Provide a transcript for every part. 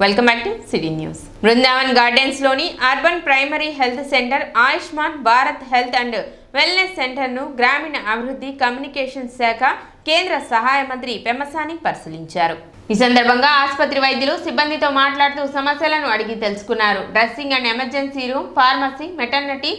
Welcome back to city news. Brindavan Gardens లోని urban primary health centre Ayushman Bharat health and wellness centre ను గ్రామీణ అభివృద్ధి communication శాఖ కేంద్ర సహాయ మంత్రి పెమ్మసాని పరిశీలించారు. ఈ సందర్భంగా ఆసుపత్రి వైద్యులు సిబ్బందితో మాట్లాడుతూ సమస్యలను అడిగి తెలుసుకున్నారు. Dressing and emergency room, pharmacy, maternity,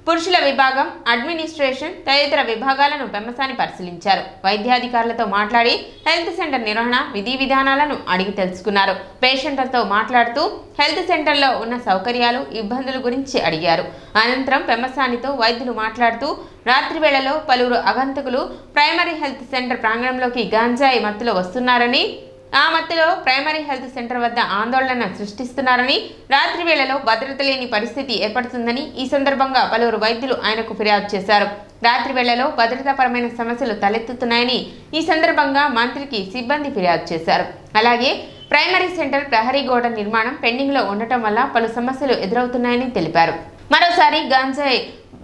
పురుషుల విభాగం, అడ్మినిస్ట్రేషన్ తదితర విభాగాలను పెమ్మసాని పరిశీలించారు. వైద్యాధికారులతో మాట్లాడి హెల్త్ సెంటర్ నిర్వహణ విధి విధానాలను అడిగి తెలుసుకున్నారు. పేషెంట్లతో మాట్లాడుతూ హెల్త్ సెంటర్లో ఉన్న సౌకర్యాలు, ఇబ్బందుల గురించి అడిగారు. అనంతరం పెమ్మసానితో వైద్యులు మాట్లాడుతూ రాత్రి వేళలో పలువురు అగంతకులు ప్రైమరీ హెల్త్ సెంటర్ ప్రాంగణంలోకి గంజాయి మత్తులో వస్తున్నారని, ఆ మత్తులో ప్రైమరీ హెల్త్ సెంటర్ వద్ద ఆందోళన సృష్టిస్తున్నారని, రాత్రి వేళలో భద్రత లేని పరిస్థితి ఏర్పడుతుందని ఈ సందర్భంగా పలువురు వైద్యులు ఆయనకు ఫిర్యాదు చేశారు. రాత్రి వేళలో భద్రతాపరమైన సమస్యలు తలెత్తుతున్నాయని ఈ సందర్భంగా మంత్రికి సిబ్బంది ఫిర్యాదు చేశారు. అలాగే ప్రైమరీ సెంటర్ ప్రహరీ గోడ నిర్మాణం పెండింగ్ లో ఉండటం వల్ల పలు సమస్యలు ఎదురవుతున్నాయని తెలిపారు. మరోసారి గంజాయి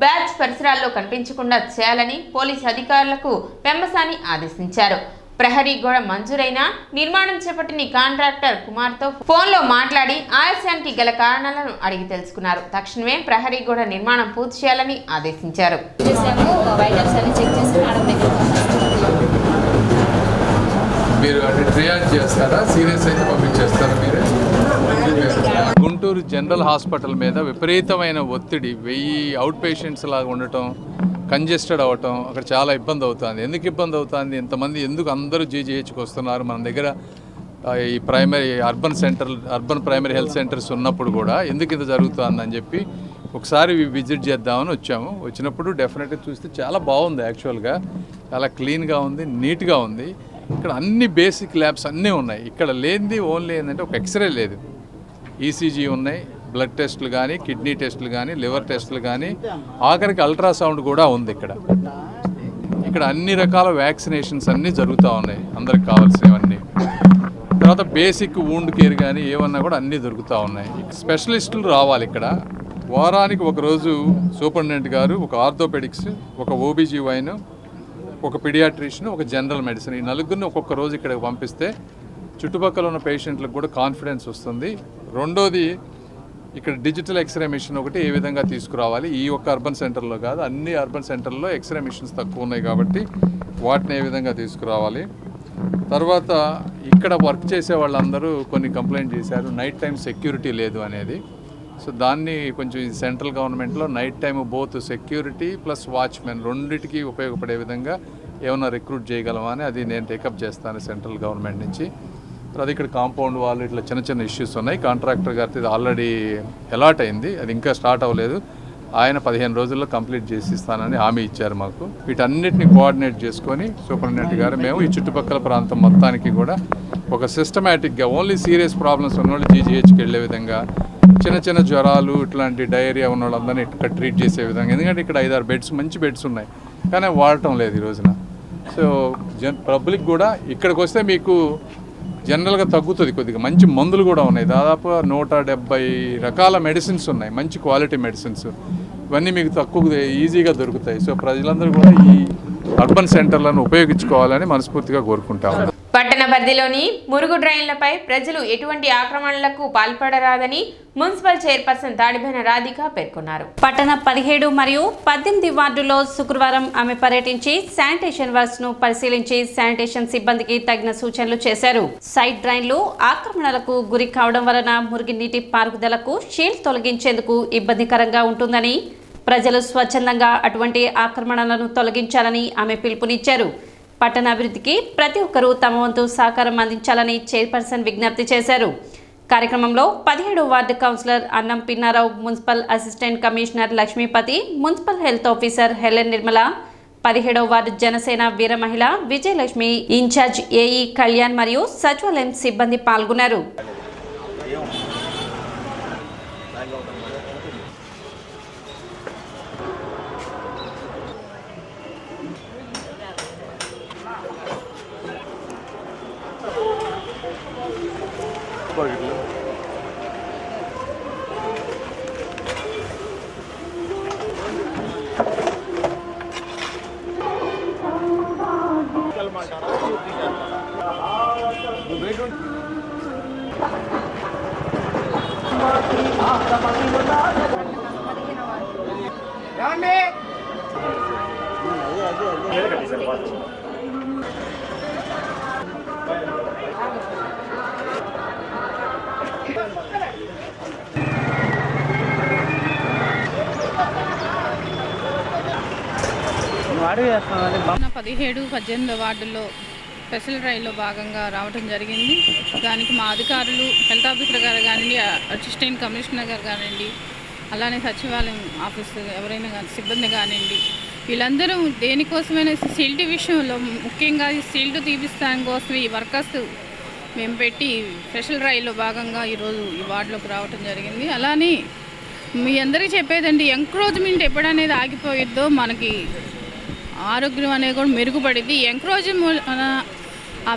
బ్యాచ్ పరిసరాల్లో కనిపించకుండా చేయాలని పోలీసు అధికారులకు పెమ్మసాని ఆదేశించారు. ప్రహరీ గోడ మంజూరైన నిర్మాణం చేపట్టిన కాంట్రాక్టర్ కుమార్తో ఫోన్లో మాట్లాడి ఆలస్యానికి గల కారణాలను అడిగి తెలుసుకున్నారు. తక్షణమే ప్రహరీ గోడ నిర్మాణం పూర్తి చేయాలని ఆదేశించారు. గుంటూరు జనరల్ హాస్పిటల్ మీద విపరీతమైన ఒత్తిడి, 1000 అవుట్ పేషెంట్స్ లాగా ఉండటం, కంజెస్టెడ్ అవ్వటం, అక్కడ చాలా ఇబ్బంది అవుతుంది. ఎందుకు ఇబ్బంది అవుతుంది, ఇంతమంది ఎందుకు అందరూ జీజీహెచ్కి వస్తున్నారు? మన దగ్గర ఈ అర్బన్ ప్రైమరీ హెల్త్ సెంటర్స్ ఉన్నప్పుడు కూడా ఎందుకు ఇంత జరుగుతుందని చెప్పి ఒకసారి విజిట్ చేద్దామని వచ్చాము. వచ్చినప్పుడు డెఫినెట్గా చూస్తే చాలా బాగుంది. యాక్చువల్గా చాలా క్లీన్గా ఉంది, నీట్గా ఉంది. ఇక్కడ అన్ని బేసిక్ ల్యాబ్స్ అన్నీ ఉన్నాయి. ఇక్కడ లేనిది ఓన్లీ ఏంటంటే ఒక ఎక్స్రే లేదు, ఈసీజీ ఉన్నాయి, బ్లడ్ టెస్టులు కానీ, కిడ్నీ టెస్టులు కానీ, లివర్ టెస్టులు కానీ, ఆఖరికి అల్ట్రాసౌండ్ కూడా ఉంది. ఇక్కడ అన్ని రకాల వ్యాక్సినేషన్స్ అన్నీ జరుగుతూ ఉన్నాయి, అందరికి కావాల్సినవన్నీ. తర్వాత బేసిక్ వూండ్ కేర్ కానీ ఏమన్నా కూడా అన్నీ దొరుకుతూ ఉన్నాయి. స్పెషలిస్టులు రావాలి ఇక్కడ. వారానికి ఒకరోజు సూపరింటెండెంట్ గారు ఒక ఆర్థోపెడిక్స్, ఒక ఓబీజీవైన్, ఒక పిడియాట్రిషియన్, ఒక జనరల్ మెడిసిన్, ఈ నలుగురిని ఒక్కొక్క రోజు ఇక్కడికి పంపిస్తే చుట్టుపక్కల ఉన్న పేషెంట్లకు కూడా కాన్ఫిడెన్స్ వస్తుంది. రెండోది, ఇక్కడ డిజిటల్ ఎక్స్రే మిషన్ ఒకటి ఏ విధంగా తీసుకురావాలి, ఈ ఒక్క అర్బన్ సెంటర్లో కాదు అన్ని అర్బన్ సెంటర్లో ఎక్స్రే మిషన్స్ తక్కువ ఉన్నాయి కాబట్టి వాటిని ఏ విధంగా తీసుకురావాలి. తర్వాత ఇక్కడ వర్క్ చేసే వాళ్ళందరూ కొన్ని కంప్లైంట్ చేశారు, నైట్ టైం సెక్యూరిటీ లేదు అనేది. సో దాన్ని కొంచెం ఈ సెంట్రల్ గవర్నమెంట్లో night time both security plus watchmen రెండింటికి ఉపయోగపడే విధంగా ఏమైనా రిక్రూట్ చేయగలమా అని అది నేను టేకప్ చేస్తాను సెంట్రల్ గవర్నమెంట్ నుంచి. తర్వాత ఇక్కడ కాంపౌండ్ వాళ్ళు ఇట్లా చిన్న చిన్న ఇష్యూస్ ఉన్నాయి. కాంట్రాక్టర్ గారితో ఇది ఆల్రెడీ అలాట్ అయింది, అది ఇంకా స్టార్ట్ అవ్వలేదు. ఆయన 15 రోజుల్లో కంప్లీట్ చేసి ఇస్తానని హామీ ఇచ్చారు మాకు. వీటన్నిటిని కోఆర్డినేట్ చేసుకొని సూపరింటెండెంట్ గారు మేము ఈ చుట్టుపక్కల ప్రాంతం మొత్తానికి కూడా ఒక సిస్టమేటిక్గా ఓన్లీ సీరియస్ ప్రాబ్లమ్స్ ఉన్నవాళ్ళు జీజీహెచ్కి వెళ్ళే విధంగా, చిన్న చిన్న జ్వరాలు ఇట్లాంటి డయేరియా ఉన్న వాళ్ళందరినీ ఇక్కడ ట్రీట్ చేసే విధంగా. ఎందుకంటే ఇక్కడ 5-6 బెడ్స్, మంచి బెడ్స్ ఉన్నాయి కానీ వాడటం లేదు ఈ రోజున. సో పబ్లిక్ కూడా ఇక్కడికి వస్తే మీకు జనరల్గా తగ్గుతుంది కొద్దిగా. మంచి మందులు కూడా ఉన్నాయి, దాదాపు 170 రకాల మెడిసిన్స్ ఉన్నాయి, మంచి క్వాలిటీ మెడిసిన్స్. ఇవన్నీ మీకు తక్కువ ఈజీగా దొరుకుతాయి. సో ప్రజలందరూ కూడా ఈ అర్బన్ సెంటర్లను ఉపయోగించుకోవాలని మనస్ఫూర్తిగా కోరుకుంటాము. పట్టణ పరిధిలోని మురుగు డ్రైన్లపై ప్రజలు ఎటువంటి ఆక్రమణలకు పాల్పడరాదని మున్సిపల్ చైర్పర్సన్ తాడిబైన రాధిక పేర్కొన్నారు. పట్టణ 17 మరియు 18 వార్డుల్లో శుక్రవారం ఆమె పర్యటించి శానిటేషన్ వర్క్స్ ను పరిశీలించి శానిటేషన్ సిబ్బందికి తగిన సూచనలు చేశారు. సైడ్ డ్రైన్లు ఆక్రమణలకు గురి కావడం వలన మురుగునీటి పారుదలకు షీల్డ్ తొలగించేందుకు ఇబ్బందికరంగా ఉంటుందని, ప్రజలు స్వచ్ఛందంగా అటువంటి ఆక్రమణలను తొలగించాలని ఆమె పిలుపునిచ్చారు. పట్టణాభివృద్ధికి ప్రతి ఒక్కరూ తమ వంతు సహకారం అందించాలని చైర్పర్సన్ విజ్ఞప్తి చేశారు. కార్యక్రమంలో 17వ ward councillor Annam Pinnarao, municipal assistant commissioner Lakshmipathi, municipal health officer Helen Nirmala, 17వ వార్డు జనసేన వీర మహిళ విజయలక్ష్మి, ఇన్ఛార్జ్ ఏఈ కళ్యాణ్ మరియు సచివాలయం సిబ్బంది పాల్గొన్నారు. Wait, 17, 18 వార్డుల్లో స్పెషల్ డ్రైవ్లో భాగంగా రావడం జరిగింది. దానికి మా అధికారులు, హెల్త్ ఆఫీసర్ గారు కానివ్వండి, అసిస్టెంట్ కమిషనర్ గారు కానివ్వండి, అలానే సచివాలయం ఆఫీసు ఎవరైనా కానీ సిబ్బంది కానివ్వండి, వీళ్ళందరూ దేనికోసమైనా సీల్డ్ విషయంలో ముఖ్యంగా ఈ సీల్డ్ తీపిస్తానికి కోసం ఈ వర్కర్స్ మేము పెట్టి స్పెషల్ డ్రైవ్లో భాగంగా ఈరోజు ఈ వార్డులోకి రావడం జరిగింది. అలానే మీ అందరికీ చెప్పేదండి, ఎంక్రోచ్మెంట్ ఎప్పుడనేది ఆగిపోయిద్దో మనకి ఆరోగ్యం అనేది కూడా మెరుగుపడింది.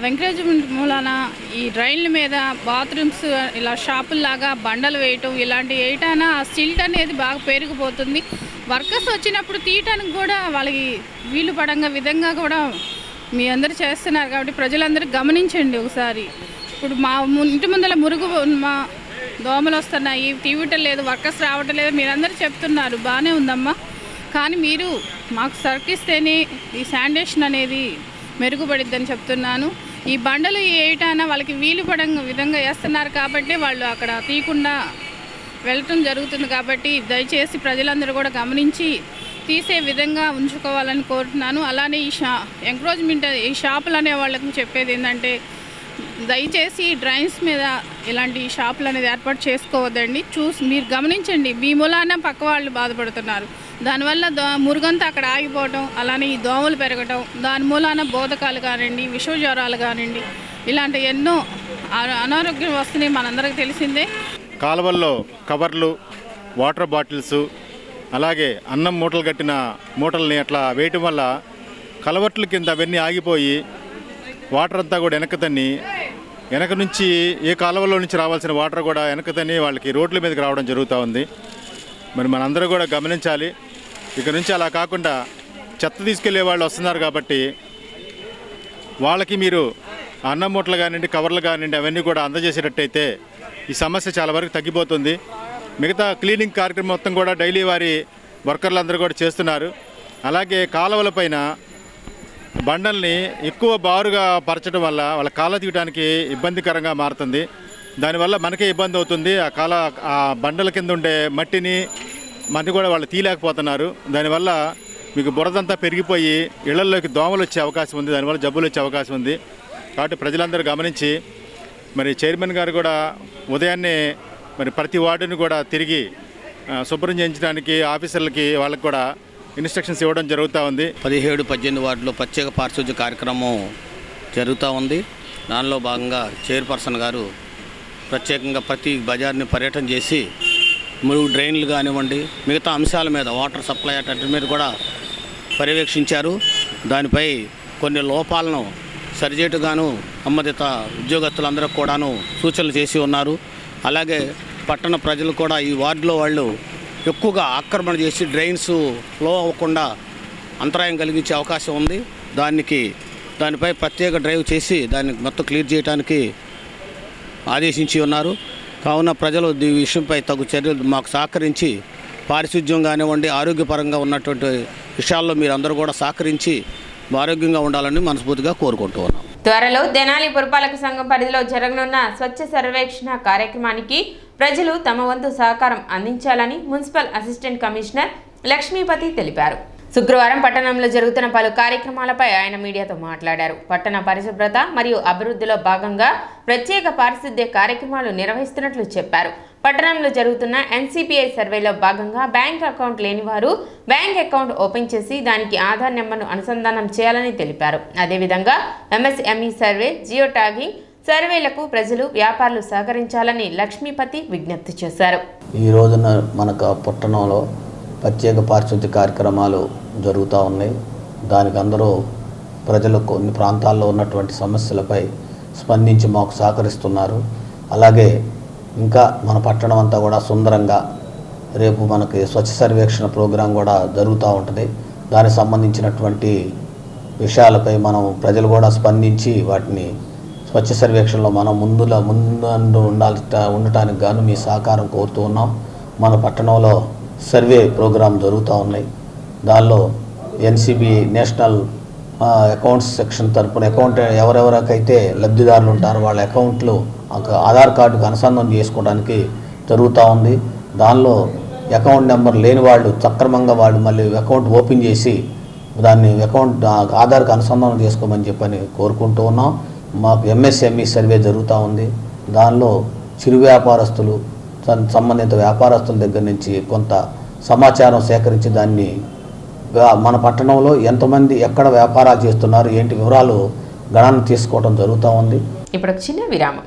ఎంకరేజ్మెంట్ మూలాన ఈ డ్రైన్ల మీద బాత్రూమ్స్ ఇలా షాపుల్లాగా బండలు వేయటం ఇలాంటివి వేయటాన ఆ సిల్ట్ అనేది బాగా పెరిగిపోతుంది. వర్కర్స్ వచ్చినప్పుడు తీయటానికి కూడా వాళ్ళకి వీలు పడంగా విధంగా కూడా మీ అందరూ చేస్తున్నారు. కాబట్టి ప్రజలందరూ గమనించండి ఒకసారి. ఇప్పుడు మా ఇంటి ముందర మా దోమలు వస్తున్నాయి, తీయటం లేదు, వర్కర్స్ రావటం లేదు, మీరందరూ చెప్తున్నారు, బాగానే ఉందమ్మా. కానీ మీరు మాకు సర్కిస్తేనే ఈ శానిటేషన్ అనేది మెరుగుపడిద్దని చెప్తున్నాను. ఈ బండలు వేయటాన వాళ్ళకి వీలు పడంగా విధంగా వేస్తున్నారు కాబట్టి వాళ్ళు అక్కడ తీయకుండా వెళ్ళటం జరుగుతుంది. కాబట్టి దయచేసి ప్రజలందరూ కూడా గమనించి తీసే విధంగా ఉంచుకోవాలని కోరుతున్నాను. అలానే ఎంక్రోచ్మెంట్ ఈ షాపులు అనే వాళ్ళకి చెప్పేది ఏంటంటే, దయచేసి డ్రైన్స్ మీద ఇలాంటి షాపులు అనేది ఏర్పాటు చేసుకోవద్దండి. మీరు గమనించండి, మీ మూలాన పక్క వాళ్ళు బాధపడుతున్నారు. దానివల్ల మురుగంతా అక్కడ ఆగిపోవటం, అలానే ఈ దోమలు పెరగటం, దాని మూలాన బోధకాలు కానివ్వండి, విష జ్వరాలు కానివ్వండి, ఇలాంటి ఎన్నో అనారోగ్యం వస్తున్నాయి, మనందరికీ తెలిసిందే. కాలువల్లో కవర్లు, వాటర్ బాటిల్స్, అలాగే అన్నం మూటలు కట్టిన మూటల్ని అట్లా వేయటం వల్ల కలవట్ల కింద అవన్నీ ఆగిపోయి వాటర్ అంతా కూడా వెనక నుంచి ఏ కాలువలో నుంచి రావాల్సిన వాటర్ కూడా వెనకతని వాళ్ళకి రోడ్ల మీదకి రావడం జరుగుతూ ఉంది. మరి మనందరూ కూడా గమనించాలి. ఇక నుంచి అలా కాకుండా చెత్త తీసుకెళ్లే వాళ్ళు వస్తున్నారు కాబట్టి వాళ్ళకి మీరు అన్నం మూటలు కానివ్వండి, కవర్లు కానివ్వండి, అవన్నీ కూడా అందజేసేటట్టయితే ఈ సమస్య చాలా వరకు తగ్గిపోతుంది. మిగతా క్లీనింగ్ కార్యక్రమం మొత్తం కూడా డైలీ వారి వర్కర్లందరూ కూడా చేస్తున్నారు. అలాగే కాలువల పైన బండల్ని ఎక్కువ బారుగా పరచడం వల్ల వాళ్ళ కాళ్ళ తీయడానికి ఇబ్బందికరంగా మారుతుంది. దానివల్ల మనకే ఇబ్బంది అవుతుంది. ఆ బండల కింద ఉండే మట్టిని కూడా వాళ్ళు తీయలేకపోతున్నారు. దానివల్ల మీకు బురదంతా పెరిగిపోయి ఇళ్లలోకి దోమలు వచ్చే అవకాశం ఉంది, దానివల్ల జబ్బులు వచ్చే అవకాశం ఉంది. కాబట్టి ప్రజలందరూ గమనించి మరి చైర్మన్ గారు కూడా ఉదయాన్నే మరి ప్రతి వార్డుని కూడా తిరిగి శుభ్రం చేయించడానికి ఆఫీసర్లకి వాళ్ళకి కూడా ఇన్స్ట్రక్షన్స్ ఇవ్వడం జరుగుతూ ఉంది. 17, 18 వార్డులో ప్రత్యేక పారిశుద్ధ్య కార్యక్రమం జరుగుతూ ఉంది. దానిలో భాగంగా చైర్పర్సన్ గారు ప్రత్యేకంగా ప్రతి బజార్ని పర్యటన చేసి మురుగు డ్రైన్లు కానివ్వండి, మిగతా అంశాల మీద వాటర్ సప్లై అటు మీద కూడా పర్యవేక్షించారు. దానిపై కొన్ని లోపాలను సరిచేటుగాను సంబంధిత ఉద్యోగస్తులందరూ కూడాను సూచనలు చేసి ఉన్నారు. అలాగే పట్టణ ప్రజలు కూడా ఈ వార్డులో వాళ్ళు ఎక్కువగా ఆక్రమణ చేసి డ్రైన్స్ ఫ్లో అవ్వకుండా అంతరాయం కలిగించే అవకాశం ఉంది. దానిపై ప్రత్యేక డ్రైవ్ చేసి దాన్ని మొత్తం క్లియర్ చేయడానికి ఆదేశించి ఉన్నారు. కావున ప్రజలు ఈ విషయంపై తగు చర్యలు మాకు సహకరించి పారిశుద్ధ్యం కానివ్వండి, ఆరోగ్యపరంగా ఉన్నటువంటి విషయాల్లో మీరందరూ కూడా సహకరించి ఆరోగ్యంగా ఉండాలని మనస్ఫూర్తిగా కోరుకుంటూ ఉన్నాం. త్వరలో తెనాలి పురపాలక సంఘం పరిధిలో జరగనున్న స్వచ్ఛ సర్వేక్షణ కార్యక్రమానికి ప్రజలు తమ వంతు సహకారం అందించాలని మున్సిపల్ అసిస్టెంట్ కమిషనర్ లక్ష్మీపతి తెలిపారు. శుక్రవారం పట్టణంలో జరుగుతున్న పలు కార్యక్రమాలపై ఆయన మీడియాతో మాట్లాడారు. పట్టణ పరిశుభ్రత మరియు అభివృద్ధిలో భాగంగా ప్రత్యేక పారిశుద్ధ్య కార్యక్రమాలు నిర్వహిస్తున్నట్లు చెప్పారు. పట్టణంలో జరుగుతున్న ఎన్సిపిఐ సర్వేలో భాగంగా బ్యాంక్ అకౌంట్ లేని వారు బ్యాంక్ అకౌంట్ ఓపెన్ చేసి దానికి ఆధార్ నెంబర్ను అనుసంధానం చేయాలని తెలిపారు. అదేవిధంగా ఎంఎస్ఎంఈ సర్వే, జియో ట్యాగింగ్ సర్వేలకు ప్రజలు, వ్యాపారులు సహకరించాలని లక్ష్మీపతి విజ్ఞప్తి చేశారు. ఈ రోజున మనకు పట్టణంలో ప్రత్యేక పారిశుద్ధ్య కార్యక్రమాలు జరుగుతూ ఉన్నాయి. దానికి అందరూ ప్రజలు కొన్ని ప్రాంతాల్లో ఉన్నటువంటి సమస్యలపై స్పందించి మాకు సహకరిస్తున్నారు. అలాగే ఇంకా మన పట్టణం అంతా కూడా సుందరంగా రేపు మనకి స్వచ్ఛ సర్వేక్షణ ప్రోగ్రాం కూడా జరుగుతూ ఉంటుంది. దానికి సంబంధించినటువంటి విషయాలపై మనం ప్రజలు కూడా స్పందించి వాటిని స్వచ్ఛ సర్వేక్షణలో మనం ముందు ఉండటానికి గాను మీ సహకారం కోరుతూ ఉన్నాం. మన పట్టణంలో సర్వే ప్రోగ్రాం జరుగుతూ ఉన్నాయి. దానిలో ఎన్సిబి నేషనల్ అకౌంట్స్ సెక్షన్ తరపున ఎవరెవరికైతే లబ్ధిదారులు ఉంటారో వాళ్ళ అకౌంట్లు ఆధార్ కార్డుకు అనుసంధానం చేసుకోవడానికి జరుగుతూ ఉంది. దానిలో అకౌంట్ నెంబర్ లేని వాళ్ళు సక్రమంగా వాళ్ళు మళ్ళీ అకౌంట్ ఓపెన్ చేసి దాన్ని అకౌంట్ ఆధార్కి అనుసంధానం చేసుకోమని చెప్పని కోరుకుంటూ ఉన్నాం. మాకు ఎంఎస్ఎంఈ సర్వే జరుగుతూ ఉంది. దానిలో చిరు వ్యాపారస్తులు సంబంధిత వ్యాపారస్తుల దగ్గర నుంచి కొంత సమాచారం సేకరించి దాన్ని మన పట్టణంలో ఎంతమంది ఎక్కడ వ్యాపారాలు చేస్తున్నారు ఏంటి వివరాలు గణన తీసుకోవడం జరుగుతూ ఉంది. ఇప్పుడు ఒక చిన్న విరామం.